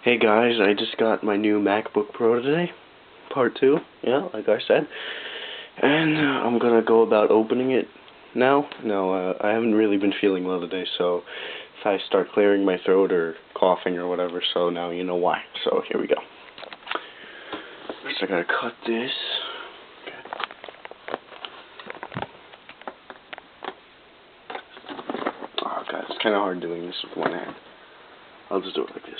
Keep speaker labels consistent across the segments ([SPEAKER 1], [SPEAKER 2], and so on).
[SPEAKER 1] Hey guys, I just got my new MacBook Pro today, part 2, yeah, like I said, and I'm gonna go about opening it now. No, I haven't really been feeling well today, so if I start clearing my throat or coughing or whatever, so now you know why. So here we go. First I gotta cut this. Oh god, it's kinda hard doing this with one hand. I'll just do it like this.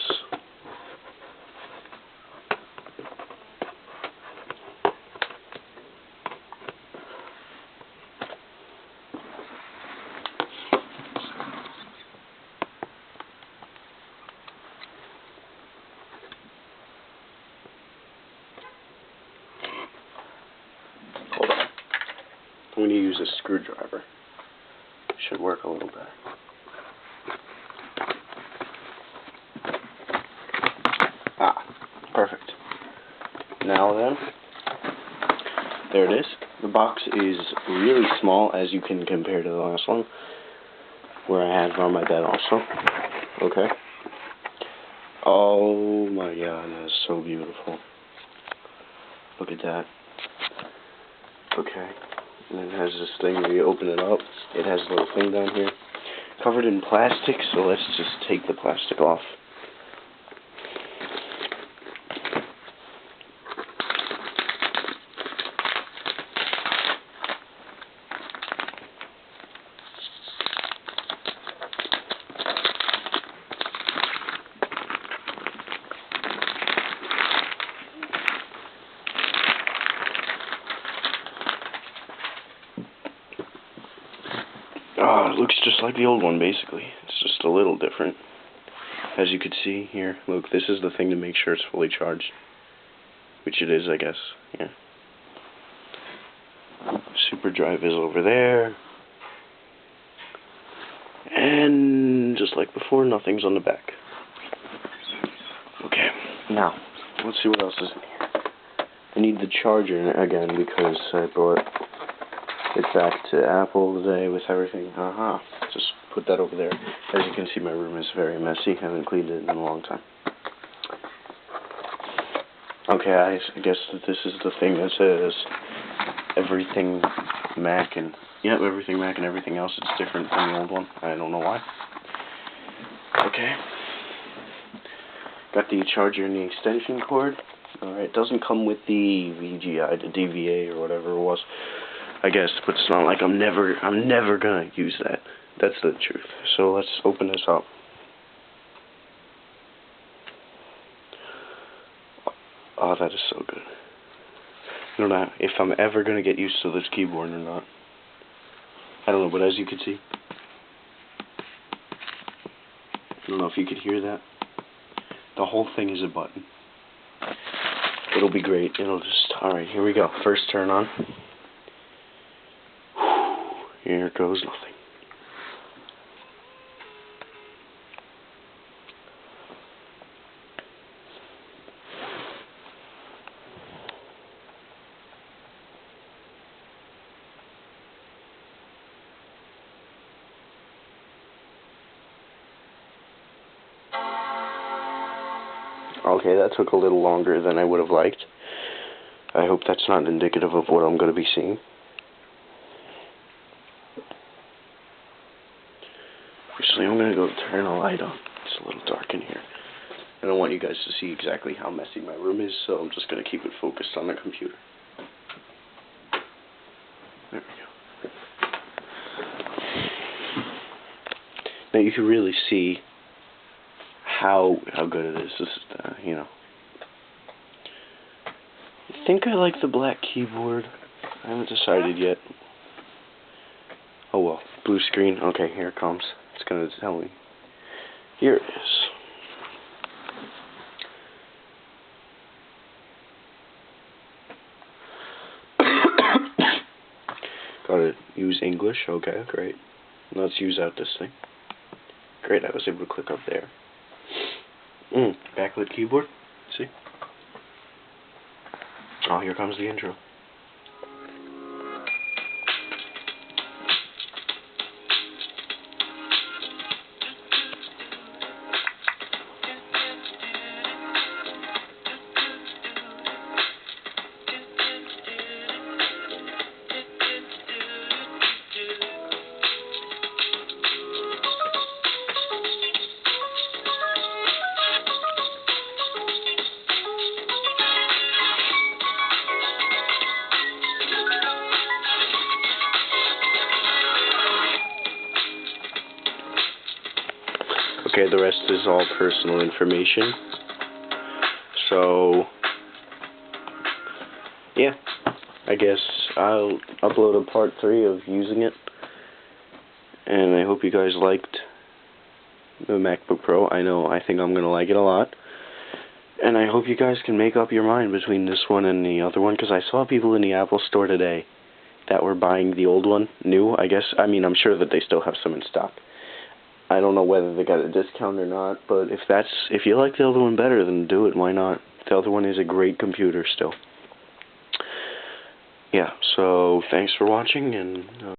[SPEAKER 1] Hold on. I'm going to use a screwdriver. Should work a little better. Ah, perfect. Now then, there it is. The box is really small, as you can compare to the last one, where I had it on my bed also. Okay. Oh my god, that is so beautiful. Look at that. Okay. And it has this thing where you open it up. It has a little thing down here. Covered in plastic, so let's just take the plastic off. It looks just like the old one, basically. It's just a little different. As you can see here, look, this is the thing to make sure it's fully charged. Which it is, I guess. Yeah. Super drive is over there. And just like before, nothing's on the back. Okay, now, let's see what else is in here. I need the charger again because I brought it back to Apple today with everything. Just put that over there. As you can see, my room is very messy. I haven't cleaned it in a long time. Okay, I guess that this is the thing that says everything Mac and everything Mac and everything else. It's different from the old one. I don't know why. Okay. Got the charger and the extension cord. Alright, it doesn't come with the VGA, the DVA or whatever it was, I guess, but it's not like I'm never gonna use that. That's the truth. So let's open this up. Oh, that is so good. I don't know if I'm ever gonna get used to this keyboard or not. I don't know, but as you can see, I don't know if you could hear that. The whole thing is a button. It'll be great. Alright, here we go. First turn on. Here goes nothing. Okay, that took a little longer than I would have liked. I hope that's not indicative of what I'm going to be seeing. Actually, I'm going to go turn a light on. It's a little dark in here. I don't want you guys to see exactly how messy my room is, so I'm just going to keep it focused on the computer. There we go. Now you can really see how good it is. This is I think I like the black keyboard. I haven't decided yet. Oh well, blue screen. Okay, here it comes. It's gonna tell me. Here it is. Gotta use English. Okay, great. Let's use out this thing. Great, I was able to click up there. Backlit keyboard. See? Oh, here comes the intro. the rest is all personal information. So, yeah, I guess I'll upload a part 3 of using it. And I hope you guys liked the MacBook Pro. I think I'm going to like it a lot. And I hope you guys can make up your mind between this one and the other one, because I saw people in the Apple Store today that were buying the old one, new, I guess. I mean, I'm sure that they still have some in stock. I don't know whether they got a discount or not, but if you like the other one better, then do it. Why not? The other one is a great computer still. Yeah, so thanks for watching, and